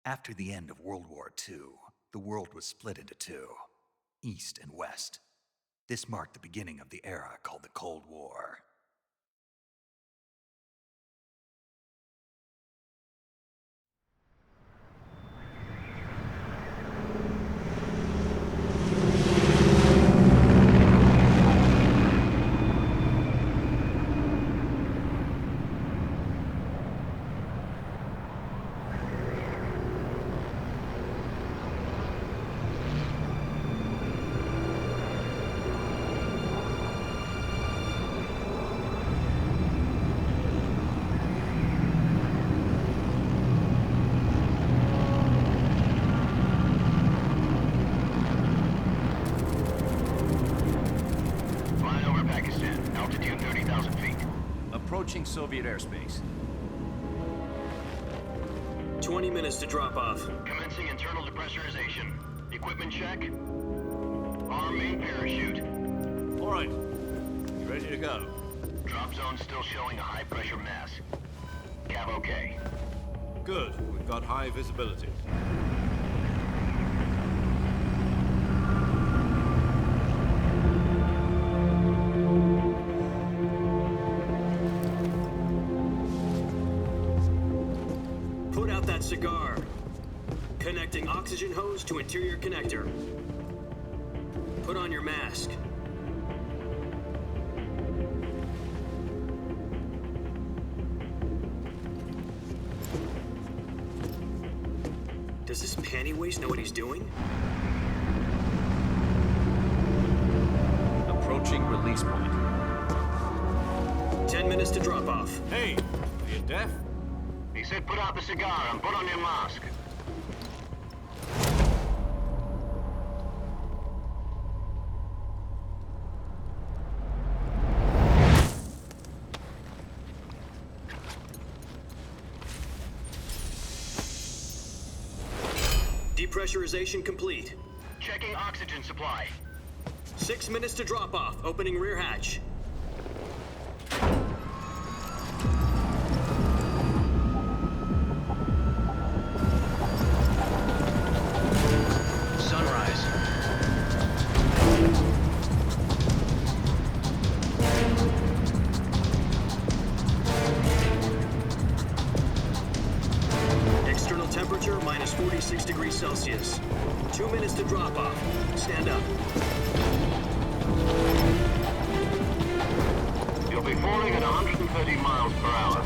After the end of World War II, the world was split into two, East and West. This marked the beginning of the era called the Cold War. Approaching Soviet airspace. 20 minutes to drop off. Commencing internal depressurization. Equipment check. Arm main parachute. All right. You ready to go? Drop zone still showing a high pressure mass. Cav okay. Good. We've got high visibility. Cigar. Connecting oxygen hose to interior connector. Put on your mask. Does this panty waste know what he's doing? Approaching release point. 10 minutes to drop off. Hey, are you deaf? He said put out the cigar and put on your mask. Depressurization complete. Checking oxygen supply. 6 minutes to drop off. Opening rear hatch. Temperature minus 46 degrees Celsius. 2 minutes to drop off. Stand up. You'll be falling at 130 miles per hour.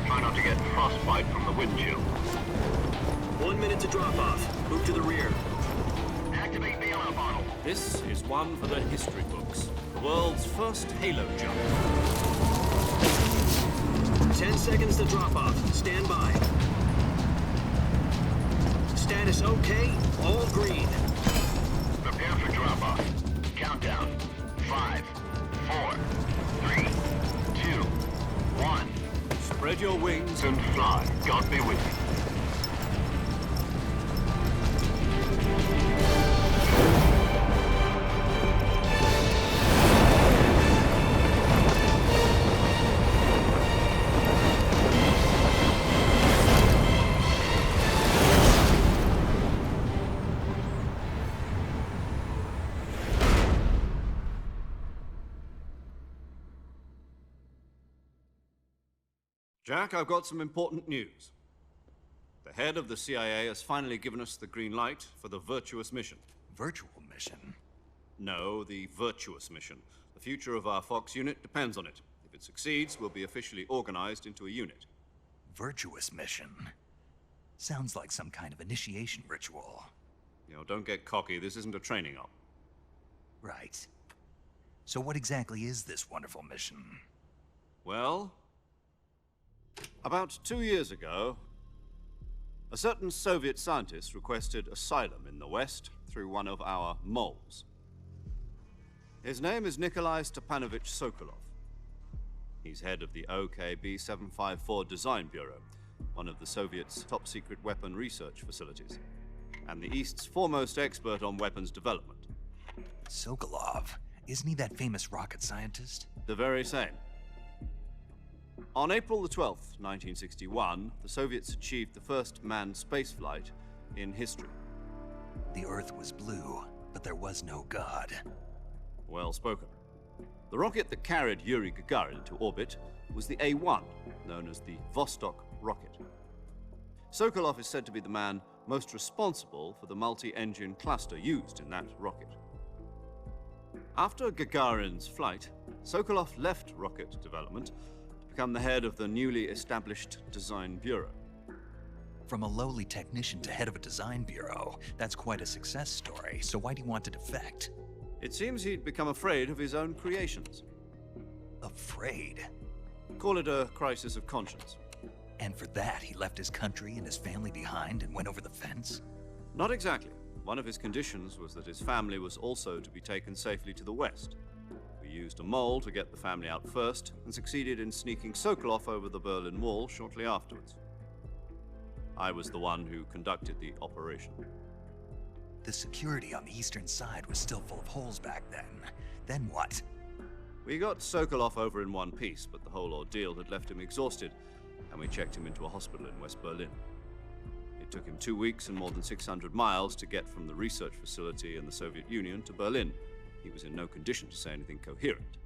Try not to get frostbite from the wind chill. 1 minute to drop off. Move to the rear. Activate bailout bottle. This is one for the history books. The world's first halo jump. 10 seconds to drop off. Stand by. Status okay, all green. Prepare for drop-off. Countdown. 5, 4, 3, 2, 1. Spread your wings And fly. God be with you. Jack, I've got some important news. The head of the CIA has finally given us the green light for the Virtuous mission. Virtual mission? No, the Virtuous mission. The future of our Fox unit depends on it. If it succeeds, we'll be officially organized into a unit. Virtuous mission? Sounds like some kind of initiation ritual. You know, don't get cocky. This isn't a training op. Right. So what exactly is this wonderful mission? Well, about 2 years ago, a certain Soviet scientist requested asylum in the West through one of our moles. His name is Nikolai Stepanovich Sokolov. He's head of the OKB 754 Design Bureau, one of the Soviets' top-secret weapon research facilities, and the East's foremost expert on weapons development. Sokolov? Isn't he that famous rocket scientist? The very same. On April the 12th, 1961, the Soviets achieved the first manned spaceflight in history. The Earth was blue, but there was no God. Well spoken. The rocket that carried Yuri Gagarin to orbit was the A-1, known as the Vostok rocket. Sokolov is said to be the man most responsible for the multi-engine cluster used in that rocket. After Gagarin's flight, Sokolov left rocket development to become the head of the newly established Design Bureau. From a lowly technician to head of a design bureau, that's quite a success story, so why'd he want to defect? It seems he'd become afraid of his own creations. Afraid? Call it a crisis of conscience. And for that, he left his country and his family behind and went over the fence? Not exactly. One of his conditions was that his family was also to be taken safely to the west. We used a mole to get the family out first and succeeded in sneaking Sokolov over the Berlin Wall shortly afterwards. I was the one who conducted the operation. The security on the eastern side was still full of holes back then. Then what? We got Sokolov over in one piece, but the whole ordeal had left him exhausted, and we checked him into a hospital in West Berlin. It took him 2 weeks and more than 600 miles to get from the research facility in the Soviet Union to Berlin. He was in no condition to say anything coherent.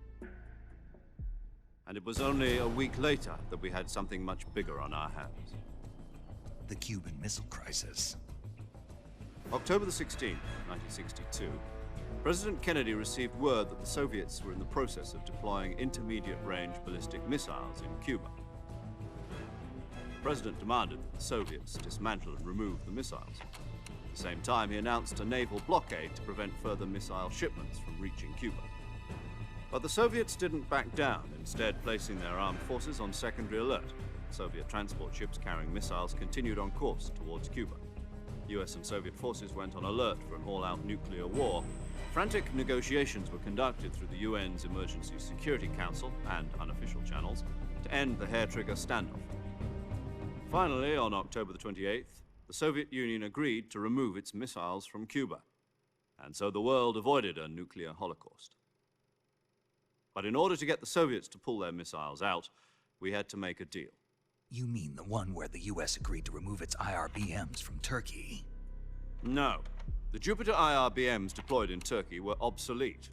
And it was only a week later that we had something much bigger on our hands. The Cuban Missile Crisis. October the 16th, 1962, President Kennedy received word that the Soviets were in the process of deploying intermediate-range ballistic missiles in Cuba. The President demanded that the Soviets dismantle and remove the missiles. At the same time, he announced a naval blockade to prevent further missile shipments from reaching Cuba. But the Soviets didn't back down, instead placing their armed forces on secondary alert. Soviet transport ships carrying missiles continued on course towards Cuba. US and Soviet forces went on alert for an all-out nuclear war. Frantic negotiations were conducted through the UN's Emergency Security Council and unofficial channels to end the hair-trigger standoff. Finally, on October the 28th, the Soviet Union agreed to remove its missiles from Cuba, and so the world avoided a nuclear holocaust. But in order to get the Soviets to pull their missiles out, we had to make a deal. You mean the one where the US agreed to remove its IRBMs from Turkey? No. The Jupiter IRBMs deployed in Turkey were obsolete,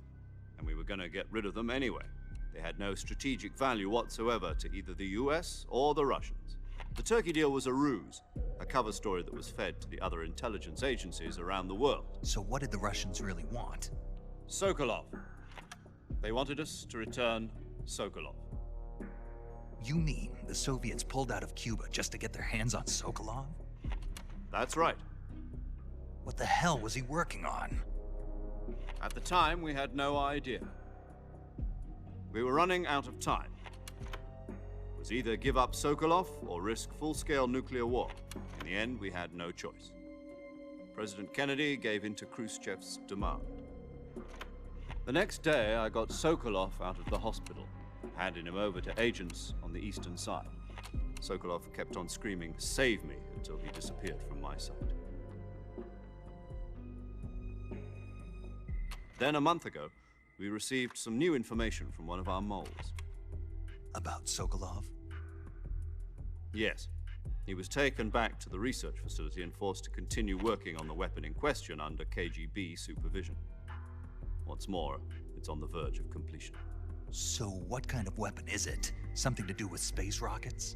and we were going to get rid of them anyway. They had no strategic value whatsoever to either the US or the Russians. The Turkey deal was a ruse, a cover story that was fed to the other intelligence agencies around the world. So what did the Russians really want? Sokolov. They wanted us to return Sokolov. You mean the Soviets pulled out of Cuba just to get their hands on Sokolov? That's right. What the hell was he working on? At the time, we had no idea. We were running out of time. It was either give up Sokolov or risk full-scale nuclear war. In the end, we had no choice. President Kennedy gave in to Khrushchev's demand. The next day, I got Sokolov out of the hospital, handing him over to agents on the eastern side. Sokolov kept on screaming, "Save me," until he disappeared from my sight. Then a month ago, we received some new information from one of our moles. About Sokolov? Yes. He was taken back to the research facility and forced to continue working on the weapon in question under KGB supervision. What's more, it's on the verge of completion. So what kind of weapon is it? Something to do with space rockets?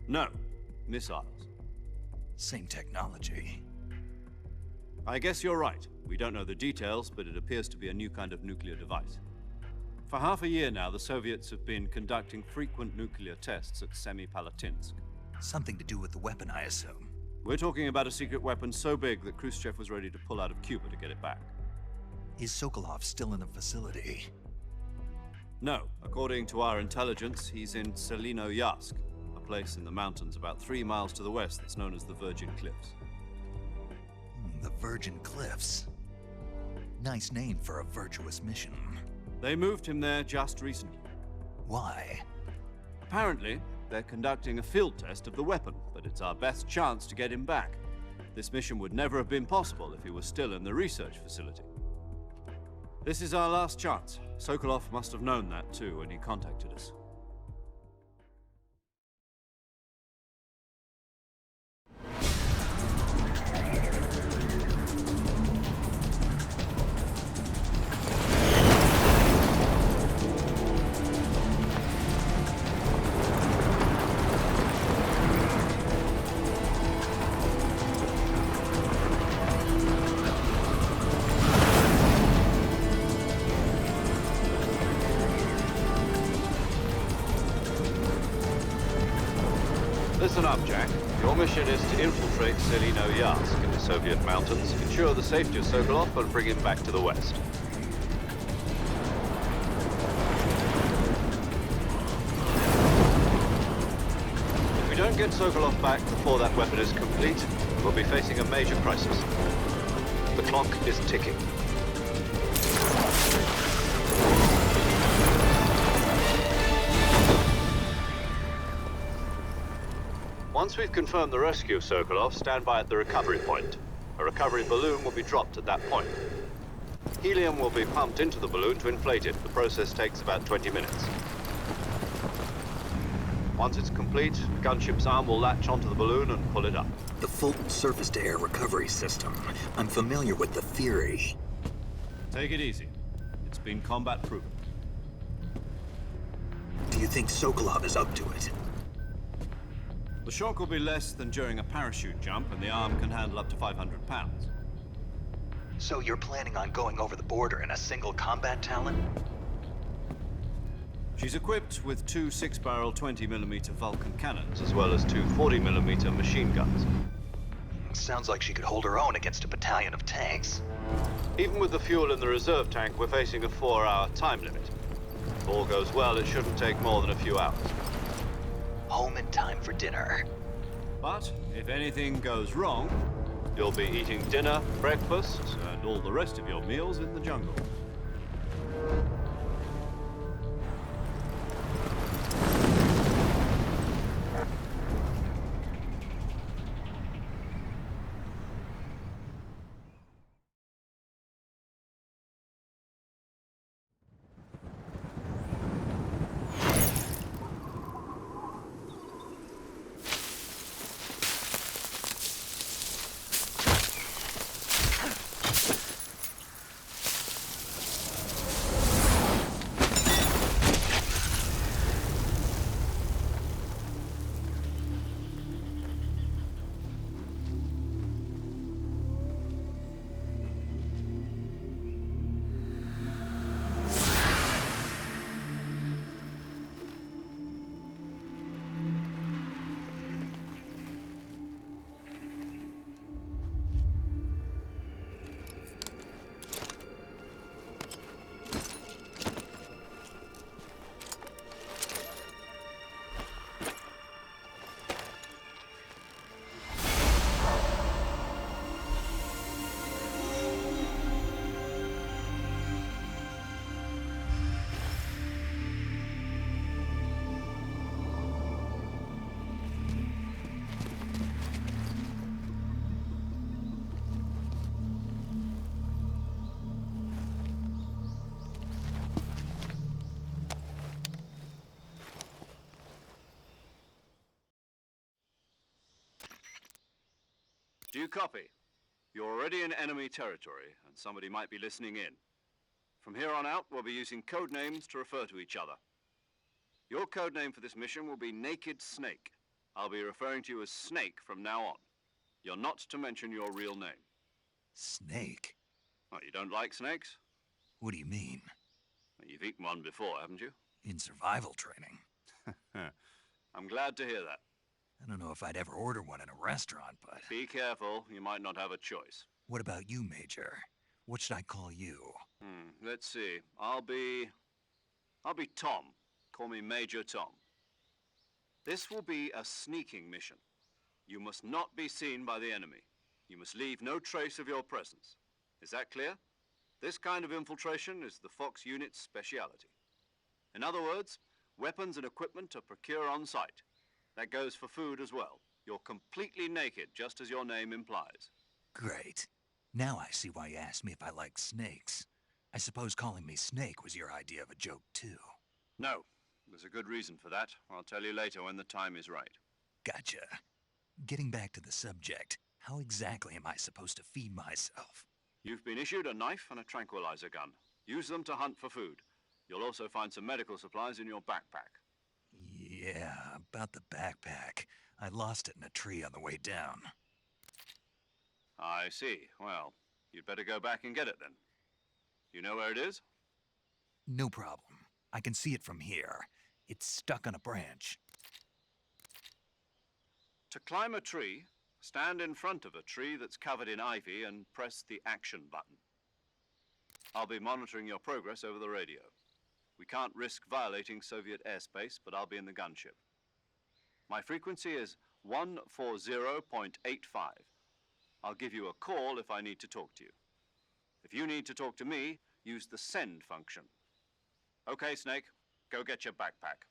No, missiles. Same technology. I guess you're right. We don't know the details, but it appears to be a new kind of nuclear device. For half a year now, the Soviets have been conducting frequent nuclear tests at Semipalatinsk. Something to do with the weapon, I assume. We're talking about a secret weapon so big that Khrushchev was ready to pull out of Cuba to get it back. Is Sokolov still in the facility? No. According to our intelligence, he's in Selinoyarsk, a place in the mountains about 3 miles to the west that's known as the Virgin Cliffs. The Virgin Cliffs. Nice name for a virtuous mission. They moved him there just recently. Why? Apparently, they're conducting a field test of the weapon, but it's our best chance to get him back. This mission would never have been possible if he was still in the research facility. This is our last chance. Sokolov must have known that too when he contacted us. Listen up, Jack. Your mission is to infiltrate Selino Yask in the Soviet mountains, ensure the safety of Sokolov, and bring him back to the West. If we don't get Sokolov back before that weapon is complete, we'll be facing a major crisis. The clock is ticking. Once we've confirmed the rescue of Sokolov, stand by at the recovery point. A recovery balloon will be dropped at that point. Helium will be pumped into the balloon to inflate it. The process takes about 20 minutes. Once it's complete, the gunship's arm will latch onto the balloon and pull it up. The Fulton surface-to-air recovery system. I'm familiar with the theory. Take it easy. It's been combat proven. Do you think Sokolov is up to it? The shock will be less than during a parachute jump, and the arm can handle up to 500 pounds. So you're planning on going over the border in a single combat Talon? She's equipped with two 6-barrel 20mm Vulcan cannons, as well as two 40mm machine guns. Sounds like she could hold her own against a battalion of tanks. Even with the fuel in the reserve tank, we're facing a 4-hour time limit. If all goes well, it shouldn't take more than a few hours. Home in time for dinner. But if anything goes wrong, you'll be eating dinner, breakfast, and all the rest of your meals in the jungle. Do you copy? You're already in enemy territory, and somebody might be listening in. From here on out, we'll be using code names to refer to each other. Your code name for this mission will be Naked Snake. I'll be referring to you as Snake from now on. You're not to mention your real name. Snake? Oh, you don't like snakes? What do you mean? Well, you've eaten one before, haven't you? In survival training. I'm glad to hear that. I don't know if I'd ever order one in a restaurant, but... Be careful, you might not have a choice. What about you, Major? What should I call you? Let's see. I'll be Tom. Call me Major Tom. This will be a sneaking mission. You must not be seen by the enemy. You must leave no trace of your presence. Is that clear? This kind of infiltration is the Fox unit's speciality. In other words, weapons and equipment are procured on site. That goes for food as well. You're completely naked, just as your name implies. Great. Now I see why you asked me if I like snakes. I suppose calling me Snake was your idea of a joke, too. No, there's a good reason for that. I'll tell you later when the time is right. Gotcha. Getting back to the subject, how exactly am I supposed to feed myself? You've been issued a knife and a tranquilizer gun. Use them to hunt for food. You'll also find some medical supplies in your backpack. Yeah, about the backpack. I lost it in a tree on the way down. I see. Well, you'd better go back and get it then. You know where it is? No problem. I can see it from here. It's stuck on a branch. To climb a tree, stand in front of a tree that's covered in ivy and press the action button. I'll be monitoring your progress over the radio. We can't risk violating Soviet airspace, but I'll be in the gunship. My frequency is 140.85. I'll give you a call if I need to talk to you. If you need to talk to me, use the send function. Okay, Snake, go get your backpack.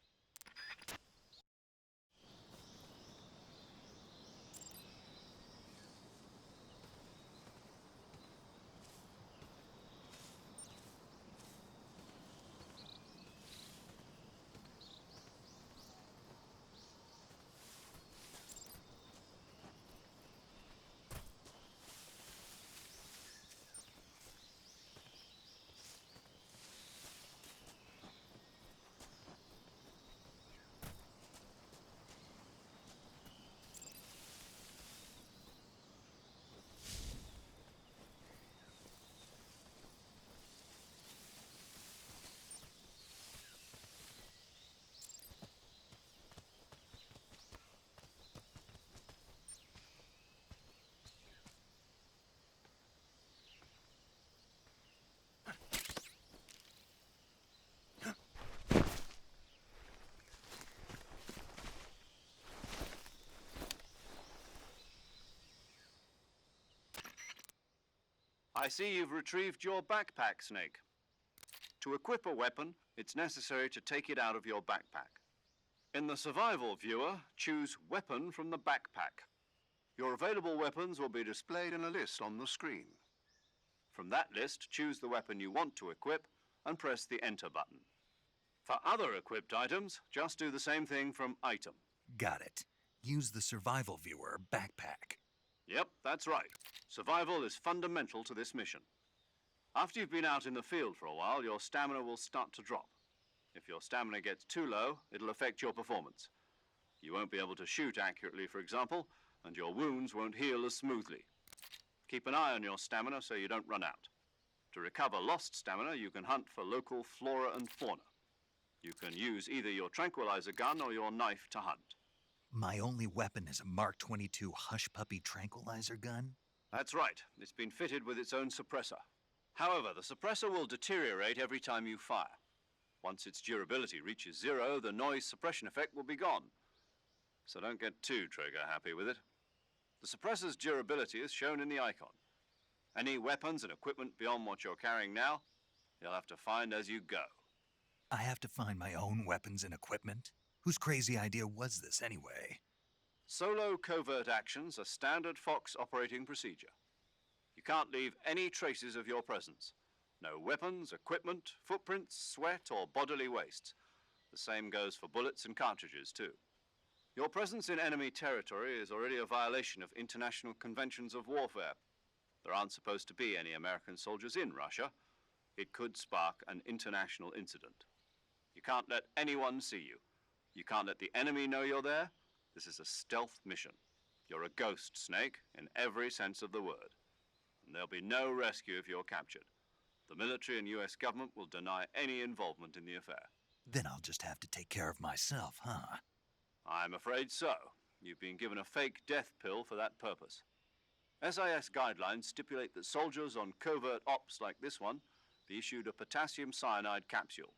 I see you've retrieved your backpack, Snake. To equip a weapon, it's necessary to take it out of your backpack. In the survival viewer, choose Weapon from the backpack. Your available weapons will be displayed in a list on the screen. From that list, choose the weapon you want to equip and press the Enter button. For other equipped items, just do the same thing from Item. Got it. Use the survival viewer backpack. Yep, that's right. Survival is fundamental to this mission. After you've been out in the field for a while, your stamina will start to drop. If your stamina gets too low, it'll affect your performance. You won't be able to shoot accurately, for example, and your wounds won't heal as smoothly. Keep an eye on your stamina so you don't run out. To recover lost stamina, you can hunt for local flora and fauna. You can use either your tranquilizer gun or your knife to hunt. My only weapon is a Mark 22 Hush Puppy tranquilizer gun? That's right. It's been fitted with its own suppressor. However, the suppressor will deteriorate every time you fire. Once its durability reaches 0, the noise suppression effect will be gone. So don't get too trigger-happy with it. The suppressor's durability is shown in the icon. Any weapons and equipment beyond what you're carrying now, you'll have to find as you go. I have to find my own weapons and equipment? Whose crazy idea was this anyway? Solo covert actions are standard Fox operating procedure. You can't leave any traces of your presence. No weapons, equipment, footprints, sweat, or bodily waste. The same goes for bullets and cartridges, too. Your presence in enemy territory is already a violation of international conventions of warfare. There aren't supposed to be any American soldiers in Russia. It could spark an international incident. You can't let anyone see you. You can't let the enemy know you're there. This is a stealth mission. You're a ghost, Snake, in every sense of the word. And there'll be no rescue if you're captured. The military and US government will deny any involvement in the affair. Then I'll just have to take care of myself, huh? I'm afraid so. You've been given a fake death pill for that purpose. SIS guidelines stipulate that soldiers on covert ops like this one be issued a potassium cyanide capsule.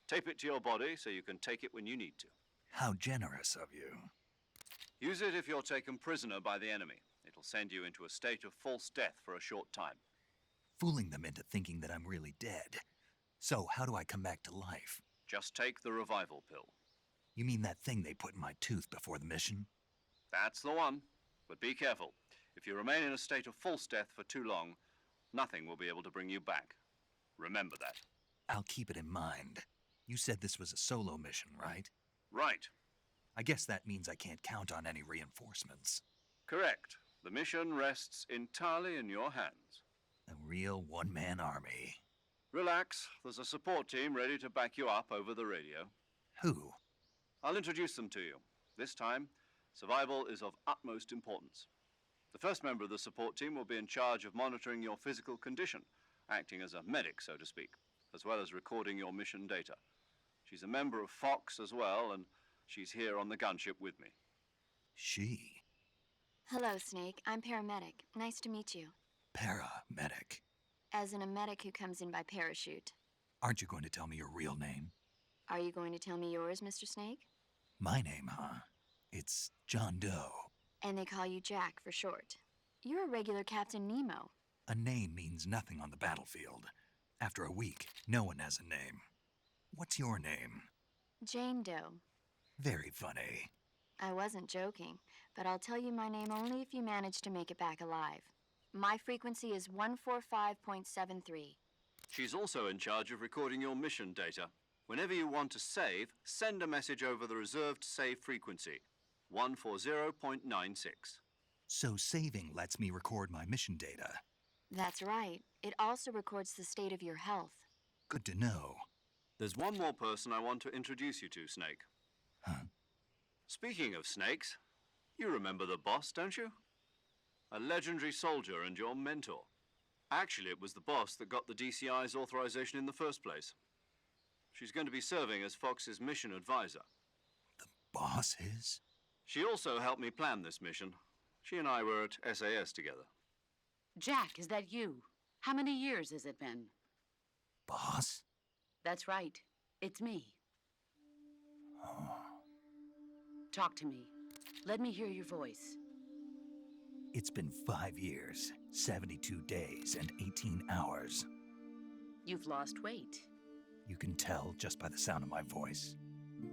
Tape it to your body so you can take it when you need to. How generous of you. Use it if you're taken prisoner by the enemy. It'll send you into a state of false death for a short time. Fooling them into thinking that I'm really dead. So how do I come back to life? Just take the revival pill. You mean that thing they put in my tooth before the mission? That's the one. But be careful. If you remain in a state of false death for too long, nothing will be able to bring you back. Remember that. I'll keep it in mind. You said this was a solo mission, right? Right. I guess that means I can't count on any reinforcements. Correct. The mission rests entirely in your hands. A real one-man army. Relax. There's a support team ready to back you up over the radio. Who? I'll introduce them to you. This time, survival is of utmost importance. The first member of the support team will be in charge of monitoring your physical condition, acting as a medic, so to speak, as well as recording your mission data. She's a member of Fox as well, and she's here on the gunship with me. She? Hello, Snake. I'm paramedic. Nice to meet you. Paramedic. As in a medic who comes in by parachute. Aren't you going to tell me your real name? Are you going to tell me yours, Mr. Snake? My name, huh? It's John Doe. And they call you Jack for short. You're a regular Captain Nemo. A name means nothing on the battlefield. After a week, no one has a name. What's your name? Jane Doe. Very funny. I wasn't joking, but I'll tell you my name only if you manage to make it back alive. My frequency is 145.73. She's also in charge of recording your mission data. Whenever you want to save, send a message over the reserved save frequency, 140.96. So saving lets me record my mission data. That's right. It also records the state of your health. Good to know. There's one more person I want to introduce you to, Snake. Huh? Speaking of snakes, you remember the boss, don't you? A legendary soldier and your mentor. Actually, it was the boss that got the DCI's authorization in the first place. She's going to be serving as Fox's mission advisor. The boss is? She also helped me plan this mission. She and I were at SAS together. Jack, is that you? How many years has it been? Boss? That's right. It's me. Talk to me. Let me hear your voice. It's been 5 years, 72 days, and 18 hours. You've lost weight. You can tell just by the sound of my voice.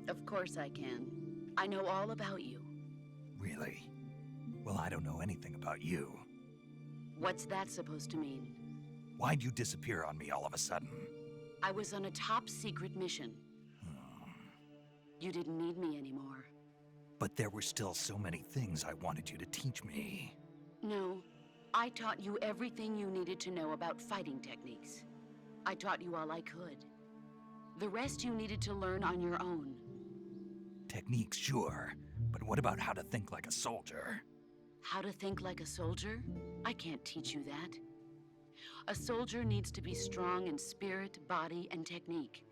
Of course I can. I know all about you. Really? Well, I don't know anything about you. What's that supposed to mean? Why'd you disappear on me all of a sudden? I was on a top secret mission. You didn't need me anymore. But there were still so many things I wanted you to teach me. No, I taught you everything you needed to know about fighting techniques. I taught you all I could. The rest you needed to learn on your own. Techniques, sure. But what about how to think like a soldier? How to think like a soldier? I can't teach you that. A soldier needs to be strong in spirit, body, and technique.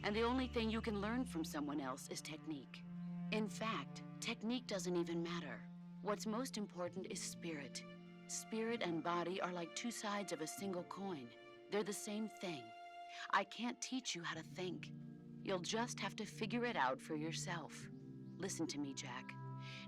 And the only thing you can learn from someone else is technique. In fact, technique doesn't even matter. What's most important is spirit. Spirit and body are like two sides of a single coin. They're the same thing. I can't teach you how to think. You'll just have to figure it out for yourself. Listen to me, Jack.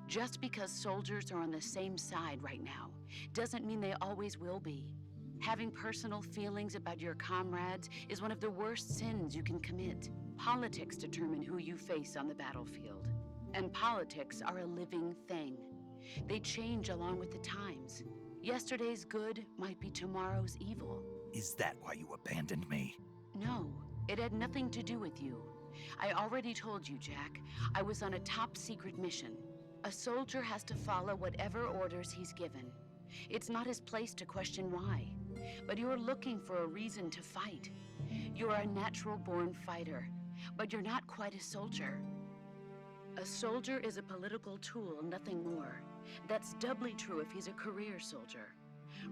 Just because soldiers are on the same side right now doesn't mean they always will be. Having personal feelings about your comrades is one of the worst sins you can commit. Politics determine who you face on the battlefield. And politics are a living thing. They change along with the times. Yesterday's good might be tomorrow's evil. Is that why you abandoned me? No, it had nothing to do with you. I already told you, Jack. I was on a top secret mission. A soldier has to follow whatever orders he's given. It's not his place to question why. But you're looking for a reason to fight. You're a natural-born fighter, but you're not quite a soldier. A soldier is a political tool, nothing more. That's doubly true if he's a career soldier.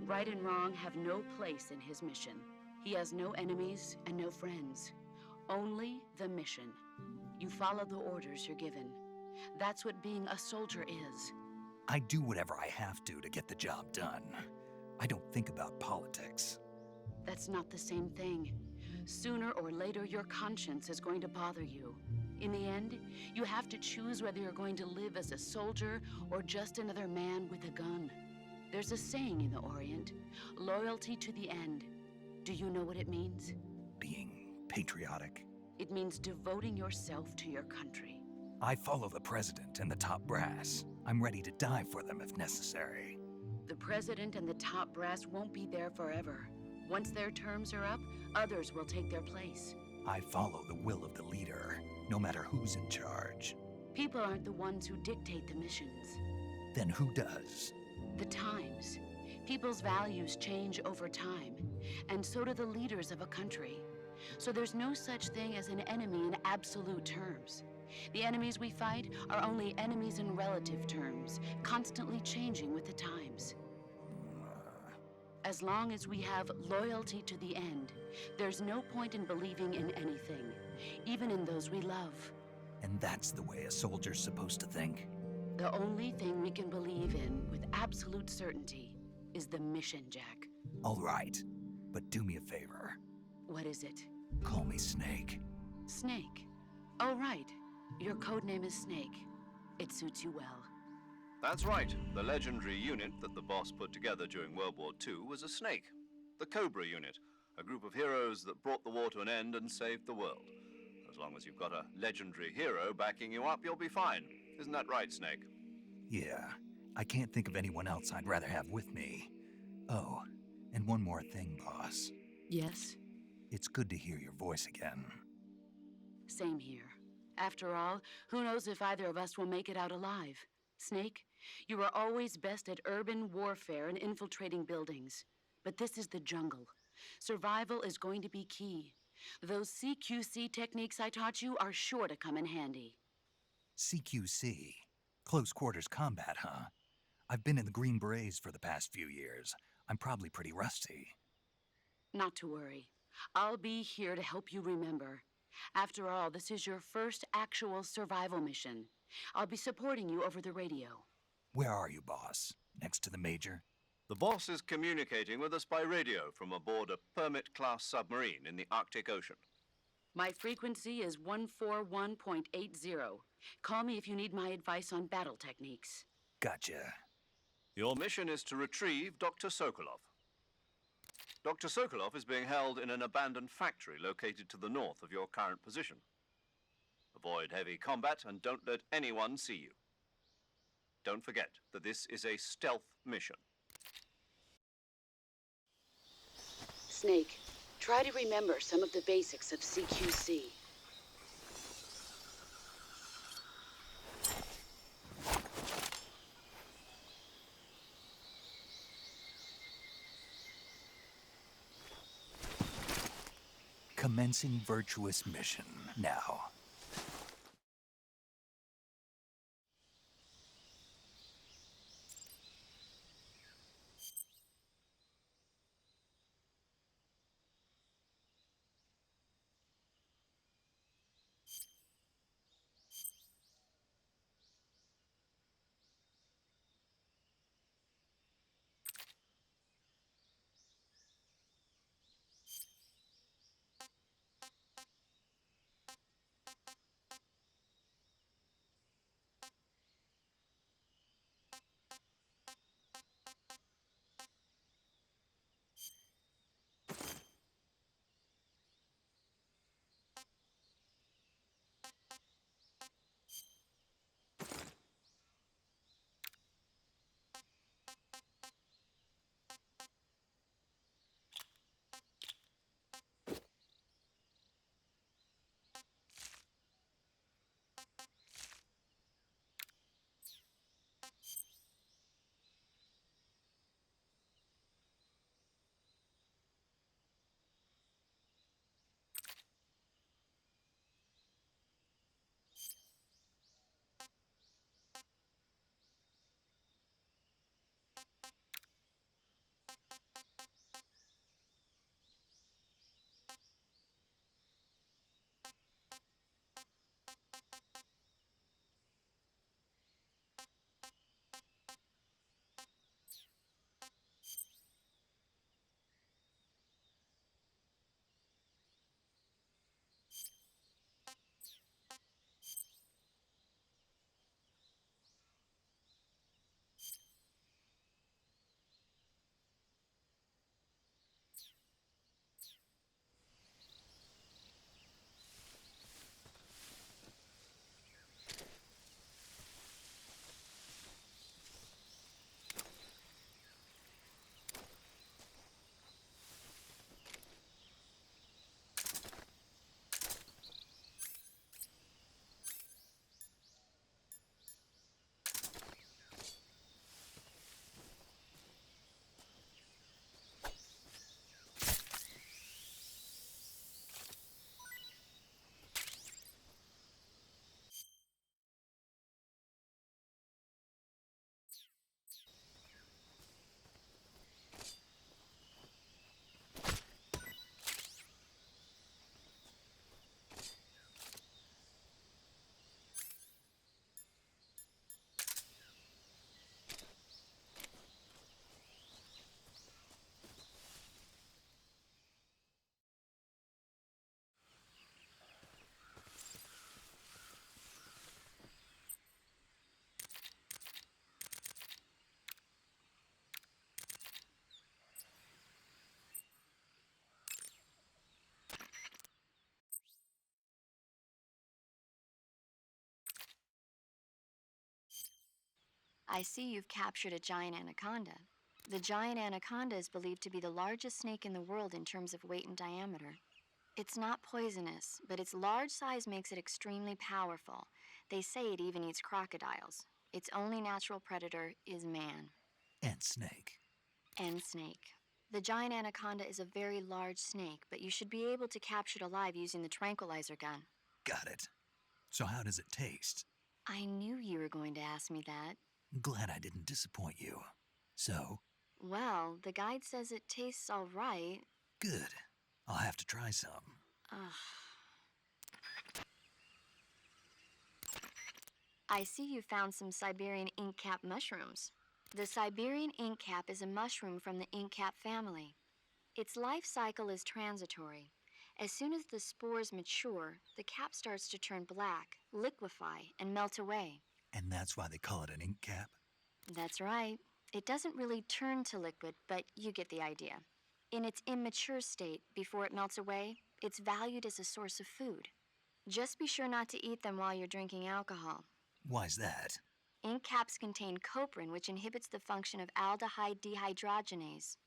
Right and wrong have no place in his mission. He has no enemies and no friends. Only the mission. You follow the orders you're given. That's what being a soldier is. I do whatever I have to get the job done. I don't think about politics. That's not the same thing. Sooner or later, your conscience is going to bother you. In the end, you have to choose whether you're going to live as a soldier or just another man with a gun. There's a saying in the Orient, loyalty to the end. Do you know what it means? Being patriotic. It means devoting yourself to your country. I follow the president and the top brass. I'm ready to die for them if necessary. The president and the top brass won't be there forever. Once their terms are up, others will take their place. I follow the will of the leader, no matter who's in charge. People aren't the ones who dictate the missions. Then who does? The times. People's values change over time, and so do the leaders of a country. So there's no such thing as an enemy in absolute terms. The enemies we fight are only enemies in relative terms, constantly changing with the times. As long as we have loyalty to the end, there's no point in believing in anything, even in those we love. And that's the way a soldier's supposed to think? The only thing we can believe in with absolute certainty is the mission, Jack. All right, but do me a favor. What is it? Call me Snake. Snake. Oh, right. Your codename is Snake. It suits you well. That's right. The legendary unit that the boss put together during World War II was a snake. The Cobra unit, a group of heroes that brought the war to an end and saved the world. As long as you've got a legendary hero backing you up, you'll be fine. Isn't that right, Snake? Yeah, I can't think of anyone else I'd rather have with me. Oh, and one more thing, boss. Yes? It's good to hear your voice again. Same here. After all, who knows if either of us will make it out alive? Snake, you are always best at urban warfare and infiltrating buildings. But this is the jungle. Survival is going to be key. Those CQC techniques I taught you are sure to come in handy. CQC? Close quarters combat, huh? I've been in the Green Berets for the past few years. I'm probably pretty rusty. Not to worry. I'll be here to help you remember. After all, this is your first actual survival mission. I'll be supporting you over the radio. Where are you, boss? Next to the Major? The boss is communicating with us by radio from aboard a Permit-class submarine in the Arctic Ocean. My frequency is 141.80. Call me if you need my advice on battle techniques. Gotcha. Your mission is to retrieve Dr. Sokolov. Dr. Sokolov is being held in an abandoned factory located to the north of your current position. Avoid heavy combat and don't let anyone see you. Don't forget that this is a stealth mission. Snake, try to remember some of the basics of CQC. Commencing virtuous mission now. I see you've captured a giant anaconda. The giant anaconda is believed to be the largest snake in the world in terms of weight and diameter. It's not poisonous, but its large size makes it extremely powerful. They say it even eats crocodiles. Its only natural predator is man. And snake. And snake. The giant anaconda is a very large snake, but you should be able to capture it alive using the tranquilizer gun. Got it. So how does it taste? I knew you were going to ask me that. Glad I didn't disappoint you. So, Well, the guide says it tastes all right. good. I'll have to try some. I see you found some Siberian ink cap mushrooms. The Siberian ink cap is a mushroom from the ink cap family. Its life cycle is transitory. As soon as the spores mature, the cap starts to turn black, liquefy, and melt away. And that's why they call it an ink cap? That's right. It doesn't really turn to liquid, but you get the idea. In its immature state, before it melts away, it's valued as a source of food. Just be sure not to eat them while you're drinking alcohol. Why's that? Ink caps contain coprin, which inhibits the function of aldehyde dehydrogenase.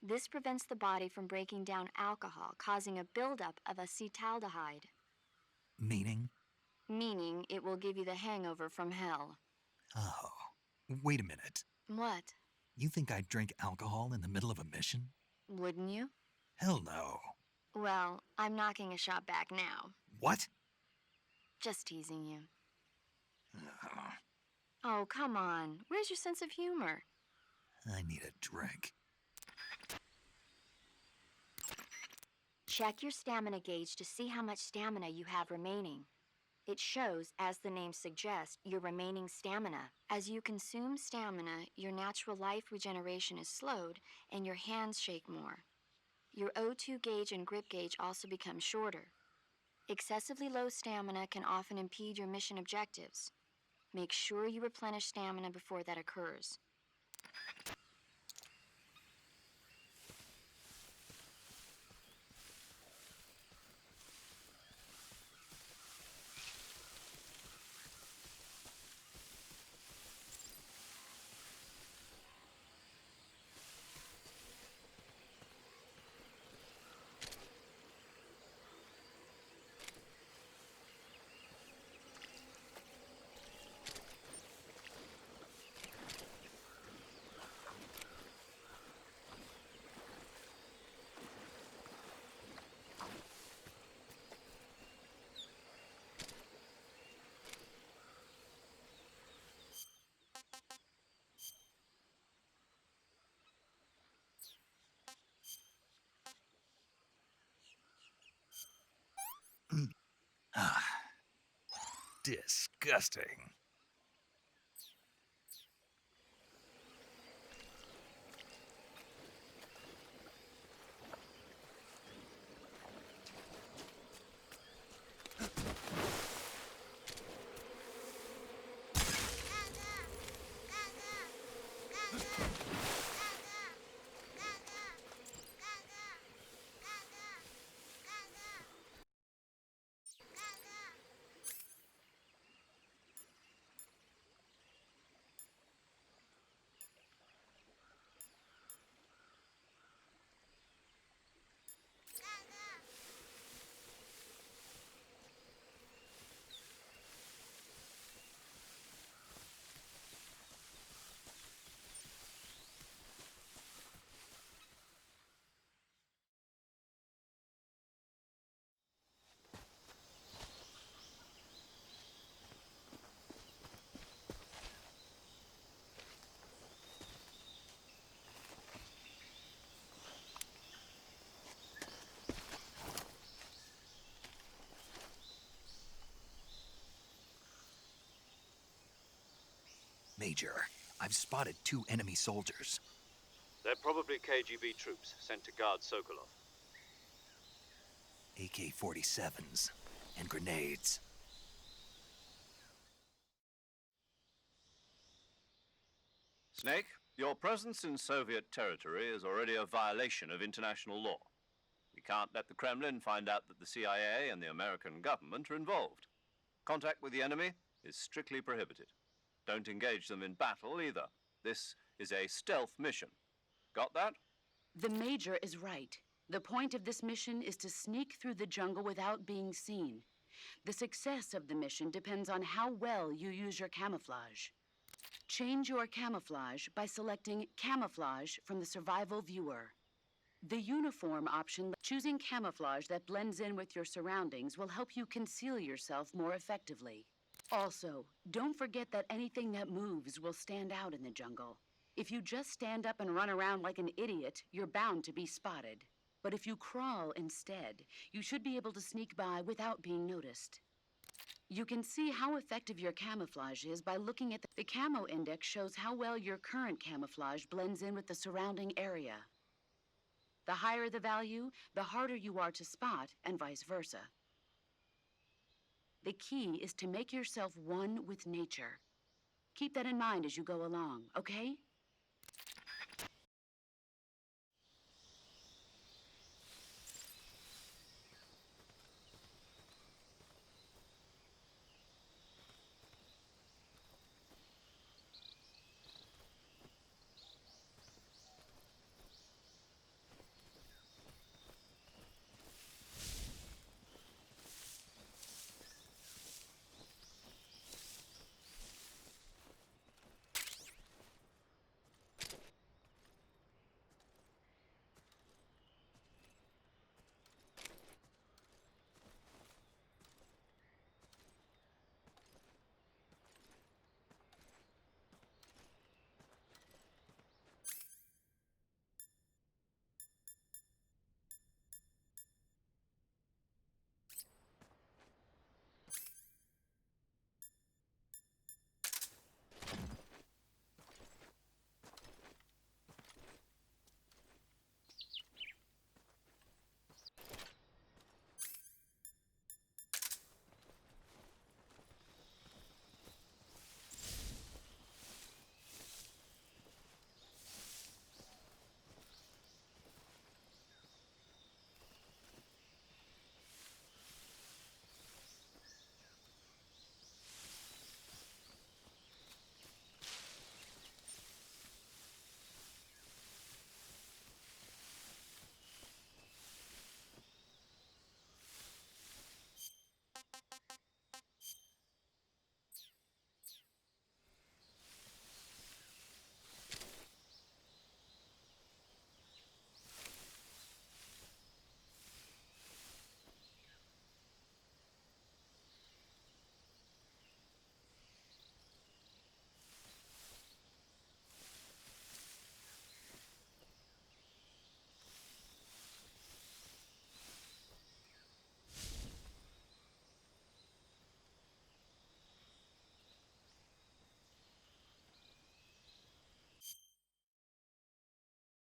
This prevents the body from breaking down alcohol, causing a buildup of acetaldehyde. Meaning? Meaning it will give you the hangover from hell. Oh, wait a minute. What? You think I'd drink alcohol in the middle of a mission? Wouldn't you? Hell no. Well, I'm knocking a shot back now. What? Just teasing you. Oh, come on. Where's your sense of humor? I need a drink. Check your stamina gauge to see how much stamina you have remaining. It shows, as the name suggests, your remaining stamina. As you consume stamina, your natural life regeneration is slowed and your hands shake more. Your O2 gauge and grip gauge also become shorter. Excessively low stamina can often impede your mission objectives. Make sure you replenish stamina before that occurs. Disgusting. Major, I've spotted 2 enemy soldiers. They're probably KGB troops sent to guard Sokolov. AK-47s and grenades. Snake, your presence in Soviet territory is already a violation of international law. We can't let the Kremlin find out that the CIA and the American government are involved. Contact with the enemy is strictly prohibited. Don't engage them in battle either. This is a stealth mission. Got that? The Major is right. The point of this mission is to sneak through the jungle without being seen. The success of the mission depends on how well you use your camouflage. Change your camouflage by selecting Camouflage from the Survival Viewer. The uniform option, choosing camouflage that blends in with your surroundings, will help you conceal yourself more effectively. Also, don't forget that anything that moves will stand out in the jungle. If you just stand up and run around like an idiot, you're bound to be spotted. But if you crawl instead, you should be able to sneak by without being noticed. You can see how effective your camouflage is by looking at the camo index shows how well your current camouflage blends in with the surrounding area. The higher the value, the harder you are to spot, and vice versa. The key is to make yourself one with nature. Keep that in mind as you go along, okay?